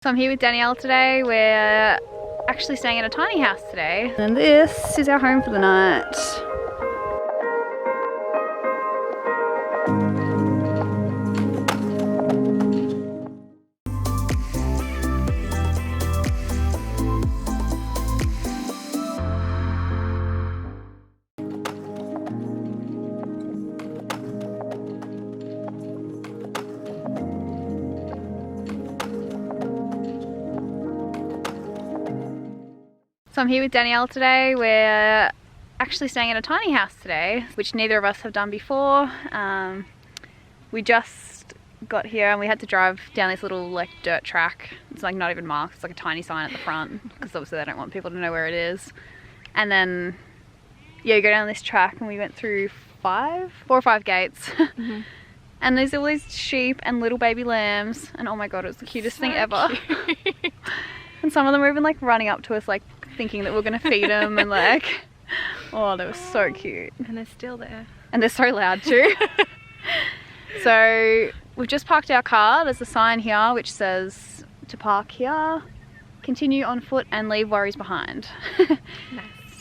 So I'm here with Danielle today. We're actually staying in a tiny house today. And this is our home for the night. So I'm here with Danielle today. We're actually staying in a tiny house today, which neither of us have done before. We just got here and we had to drive down this little like dirt track. It's like not even marked, it's like a tiny sign at the front because obviously they don't want people to know where it is. And then yeah, you go down this track and we went through 4 or 5 gates. Mm-hmm. And there's all these sheep and little baby lambs, and oh my god, it was the cutest thing ever. And some of them were even like running up to us like thinking that we're gonna feed them and like, oh, they were so cute. And they're still there. And they're so loud too. So we've just parked our car. There's a sign here which says to park here, continue on foot and leave worries behind. Nice.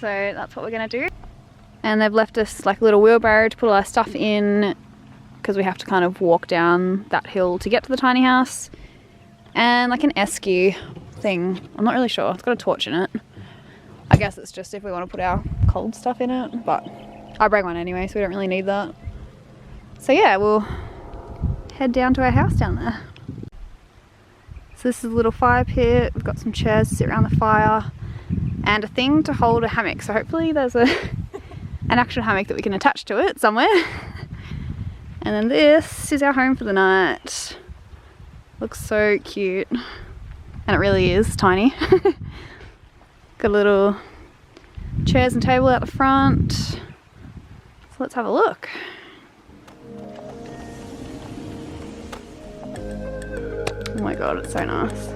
So that's what we're gonna do. And they've left us like a little wheelbarrow to put all our stuff in because we have to kind of walk down that hill to get to the tiny house. And like an esky thing. I'm not really sure. It's got a torch in it. I guess it's just if we want to put our cold stuff in it, but I bring one anyway, so we don't really need that. So yeah, we'll head down to our house down there. So this is a little fire pit. We've got some chairs to sit around the fire and a thing to hold a hammock. So hopefully there's an actual hammock that we can attach to it somewhere. And then this is our home for the night. Looks so cute. And it really is tiny. Got a little chairs and table out the front. So let's have a look. Oh my god, it's so nice.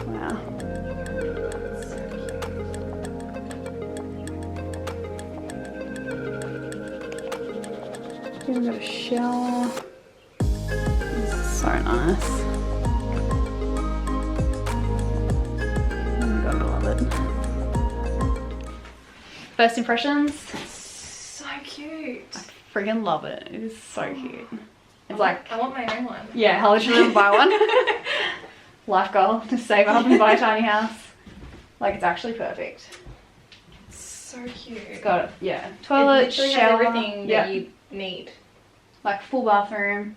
Wow. Even got a shower. This is so nice. Oh my god, I love it. First impressions? So cute. I freaking love it. It is so cute. It's like, I want my own one. yeah, I'll literally buy one. Life goal, to save up and buy a tiny house. Like, it's actually perfect. So cute. It's got, yeah, toilet, it literally shower, has everything that you need. like full bathroom,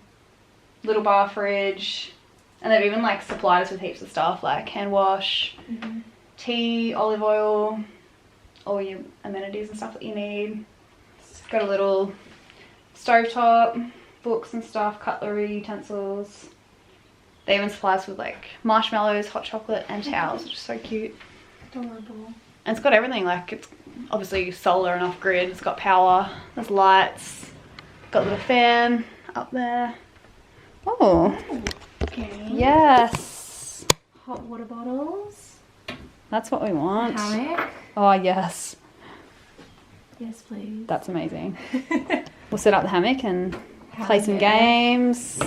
little bar fridge, and they've even like supplied us with heaps of stuff like hand wash, tea, olive oil, all your amenities and stuff that you need. It's got a little stovetop, books and stuff, cutlery, utensils. They even supply us with like marshmallows, hot chocolate and towels, which is so cute. Adorable. And it's got everything, like it's obviously solar and off grid, it's got power, there's lights, got a little fan up there. Oh, Okay. yes. Hot water bottles. That's what we want. Hammock. Oh yes, Yes, please. that's amazing. We'll set up the hammock and play some games.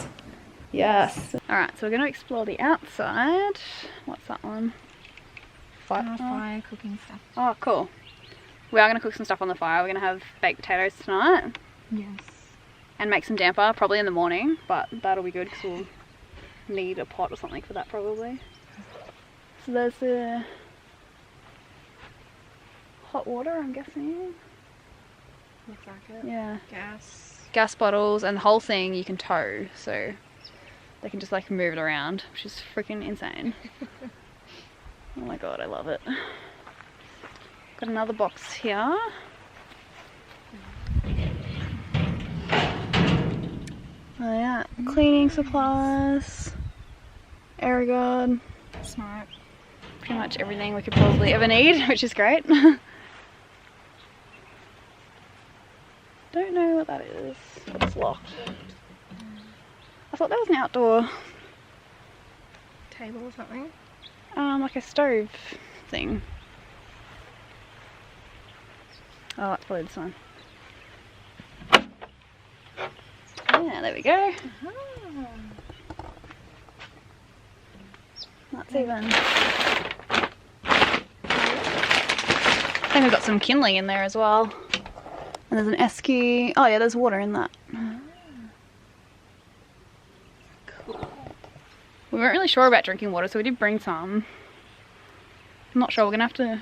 Yes. Alright, so we're going to explore the outside. What's that one? Fire cooking stuff. Oh, cool. We are going to cook some stuff on the fire. We're going to have baked potatoes tonight. Yes. And make some damper, probably in the morning, but that'll be good because we'll need a pot or something for that probably. So there's the hot water, I'm guessing. Looks like it. Yeah. Gas Bottles, and the whole thing you can tow, so they can just like move it around, which is freaking insane. Oh my god, I love it. Got another box here. Oh yeah, cleaning supplies, air guard, Smart. pretty much everything we could probably ever need, which is great. Don't know what that is. It's locked. I thought that was an outdoor Table or something. like a stove thing. Oh, that's probably this one. there we go. That's even. I think we've got some kindling in there as well. And there's an esky. Oh yeah, there's water in that. Cool. We weren't really sure about drinking water, so we did bring some. I'm not sure, we're gonna have to.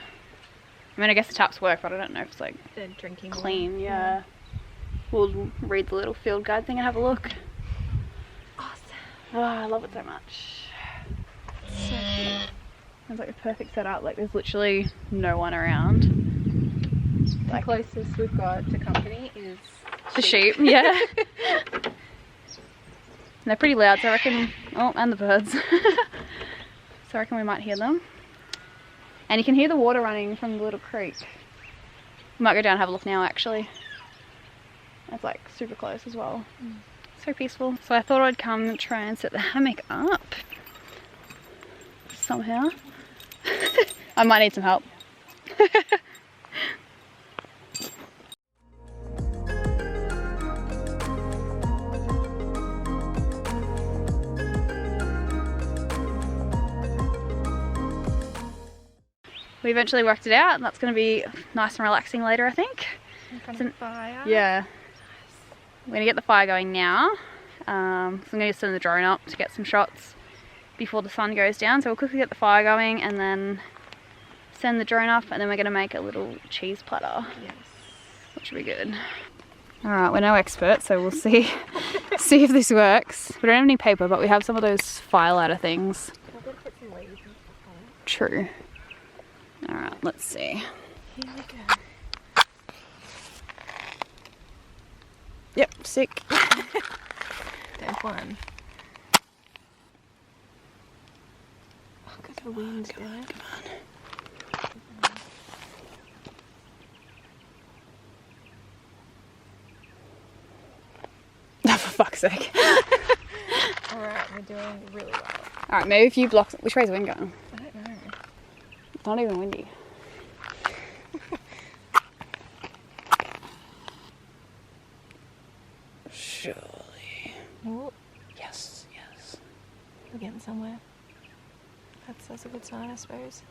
I mean, I guess the taps work, but I don't know if it's like The drinking clean. Yeah. We'll read the little field guide thing and have a look. Awesome. Oh, I love it so much. So cute. It's like a perfect setup. Like there's literally no one around. The closest we've got to company is The sheep, yeah. They're pretty loud, so I reckon. Oh, and the birds. So I reckon we might hear them. And you can hear the water running from the little creek. We might go down and have a look now, actually. It's like super close as well. So peaceful. So I thought I'd come try and set the hammock up somehow. I might need some help. We eventually worked it out, and that's going to be nice and relaxing later, I think. In front of the fire. Yeah. We're going to get the fire going now. So I'm going to send the drone up to get some shots before the sun goes down. So we'll quickly get the fire going and then send the drone up, and then we're going to make a little cheese platter. Yes. Which will be good. Alright, we're no experts, so we'll see see if this works. We don't have any paper, but we have some of those fire lighter things. We're going to put some leaves on it. True. Alright, let's see. Here we go. Yep, sick. There's one. Oh, got the wings going. Come on. Oh, for fuck's sake. Alright, we're doing really well. Alright, maybe a few blocks. Which way's the wind going? I don't know. It's not even windy. Surely. Oh, Yes, yes. we're getting somewhere. That's a good sign, I suppose.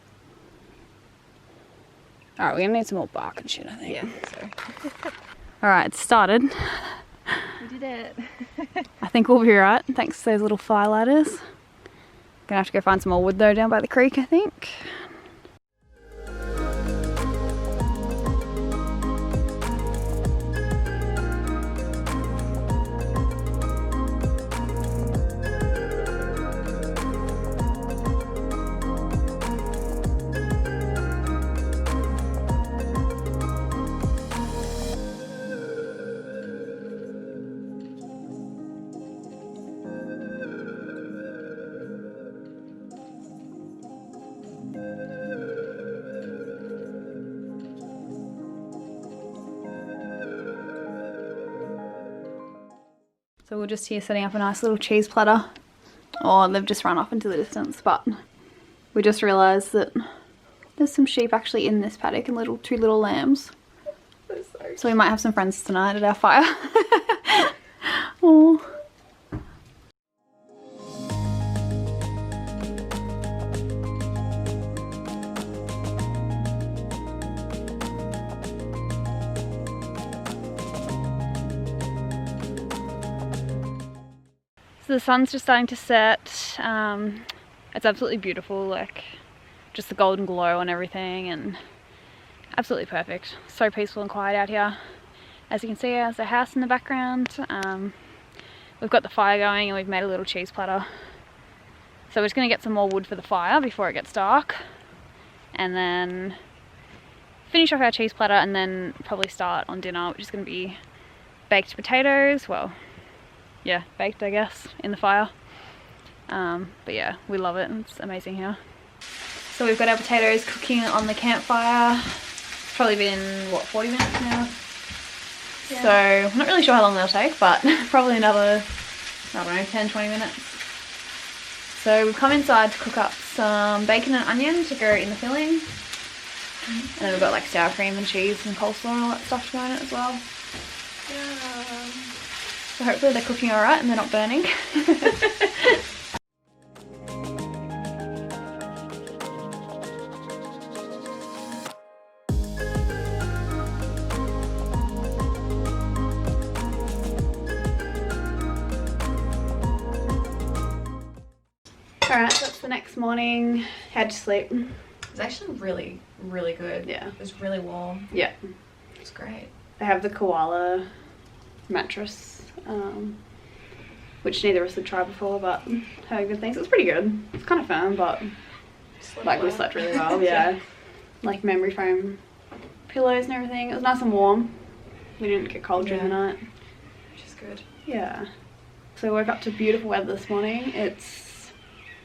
Alright, we're gonna need some more bark and shit, I think. Yeah, so. Alright, it's started. We did it. I think we'll be right, thanks to those little fire lighters. Gonna have to go find some more wood though down by the creek, I think. So we're just here setting up a nice little cheese platter. Oh, they've just run off into the distance, but we just realised that there's some sheep actually in this paddock and two little lambs. So we might have some friends tonight at our fire. Oh. So the sun's just starting to set. It's absolutely beautiful, like just the golden glow on everything, and absolutely perfect. So peaceful and quiet out here. As you can see, there's a house in the background. We've got the fire going and we've made a little cheese platter. So we're just going to get some more wood for the fire before it gets dark, and then finish off our cheese platter, and then probably start on dinner, which is going to be baked potatoes. Well, yeah, baked, I guess, in the fire. But yeah, we love it, and it's amazing here. So we've got our potatoes cooking on the campfire. It's probably been, what, 40 minutes now? Yeah. So I'm not really sure how long they'll take, but probably another, I don't know, 10-20 minutes. So we've come inside to cook up some bacon and onion to go in the filling. And then we've got like sour cream and cheese and coleslaw and all that stuff to go in it as well. Yeah. So So hopefully they're cooking alright and they're not burning. Alright, so that's the next morning. How'd you sleep? It was actually really, really good. Yeah. It was really warm. Yeah. It was great. I have the koala mattress, which neither of us had tried before, but heard good things. It was pretty good. It's kind of firm, but like we slept really well. Yeah. Like memory foam pillows and everything. It was nice and warm. We didn't get cold during the night. Which is good. Yeah. So we woke up to beautiful weather this morning. It's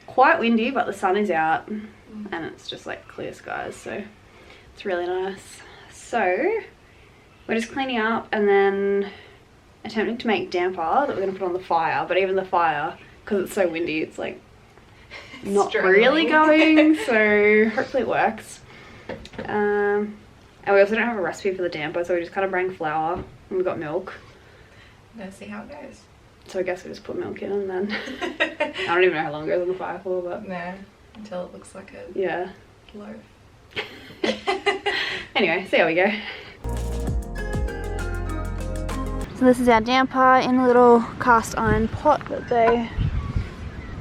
quite windy, but the sun is out and it's just like clear skies, so it's really nice. So we're just cleaning up and then attempting to make damper that we're going to put on the fire, but even the fire, because it's so windy, it's like not really going, so hopefully it works. And we also don't have a recipe for the damper, so we just kind of bring flour and we've got milk. Let's see how it goes. So I guess we just put milk in and then I don't even know how long it goes on the fire for, but no, until it looks like a loaf. Anyway, see how we go. So this is our damper in a little cast iron pot that they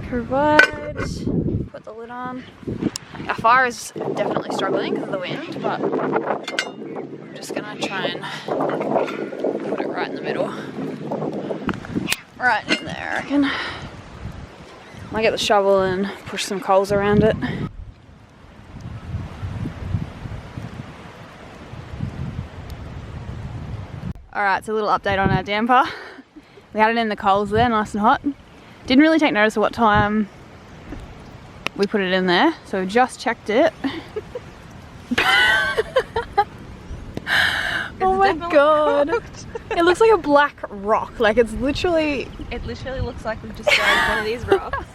provide. Put the lid on. Our fire is definitely struggling because of the wind, but I'm just gonna try and put it right in the middle. Right in there, I reckon. Might get the shovel and push some coals around it. Alright, so a little update on our damper. We had it in the coals there, nice and hot. Didn't really take notice of what time we put it in there, so we just checked it. Oh my god. It looks like a black rock, like it's literally... It literally looks like we've just grabbed one of these rocks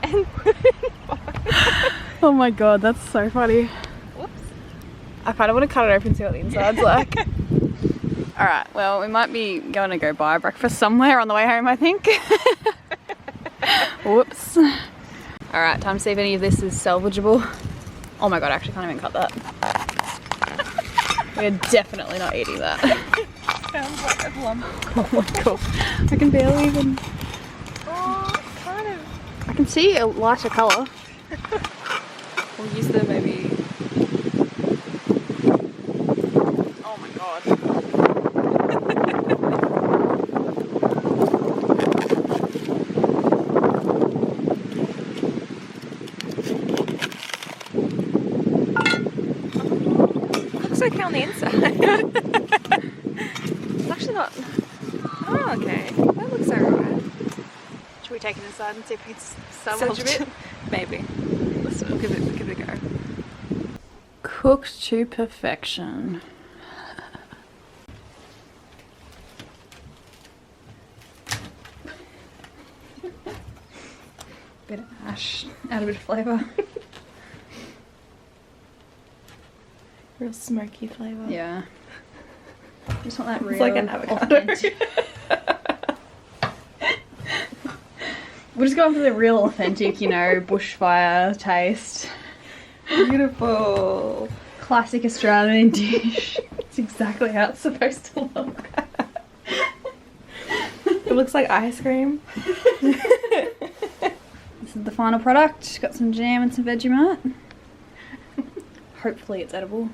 and put it in fire. Oh my god, that's so funny. Whoops. I kind of want to cut it open and see what the inside's like. Alright, well we might be going to go buy breakfast somewhere on the way home, I think. Whoops. Alright, time to see if any of this is salvageable. Oh my god, I actually can't even cut that. We're definitely not eating that. Sounds like a lump. Oh my god, I can barely even... Oh, kind of. I can see a lighter colour. We'll use the maybe... Oh my god. Looks okay on the inside. It's actually not... Oh, okay. That looks alright. Should we take it inside and see if it's salvage a bit? Maybe. Let's give it a go. Cooked to perfection. Bit of ash, add a bit of flavour. Real smoky flavour. Yeah. Just want that real... It's like an avocado. We're just going for the real authentic, you know, bushfire taste. Beautiful. Classic Australian dish. It's exactly how it's supposed to look. It looks like ice cream. This is the final product. Got some jam and some Vegemite. Hopefully it's edible.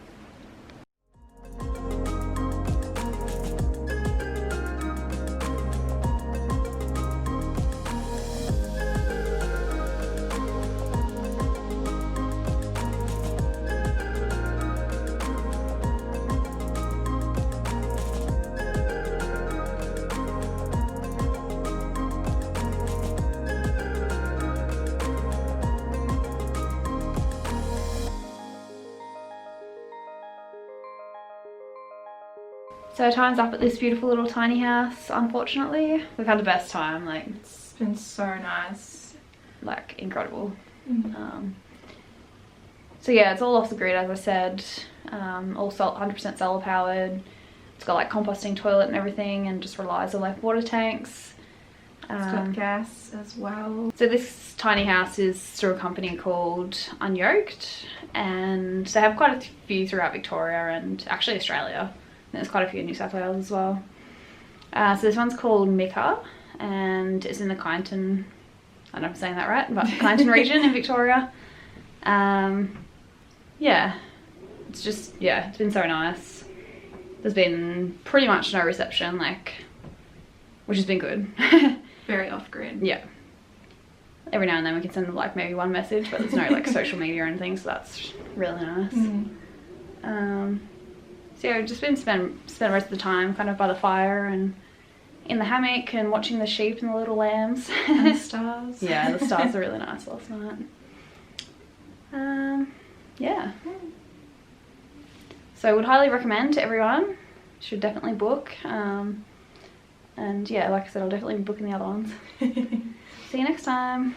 So time's up at this beautiful little tiny house, unfortunately. We've had the best time, like... It's been so nice. Like, incredible. Mm-hmm. So yeah, it's all off the grid, as I said. All 100% solar powered. It's got like composting toilet and everything, and just relies on like water tanks. It's got gas as well. So this tiny house is through a company called Unyoked, and they have quite a few throughout Victoria and actually Australia. There's quite a few in New South Wales as well. So this one's called Micah, and it's in the Kyneton, I don't know if I'm saying that right, but Kyneton region in Victoria. Yeah, it's just, yeah, it's been so nice. There's been pretty much no reception, like, which has been good. Very off-grid. Yeah. Every now and then we can send like maybe one message, but there's no like social media or anything, so that's really nice. So yeah, we've just been spend the rest of the time kind of by the fire and in the hammock and watching the sheep and the little lambs. And the stars. Yeah, the stars are really nice last night. Yeah. So I would highly recommend to everyone. Should definitely book. And yeah, like I said, I'll definitely be booking the other ones. See you next time.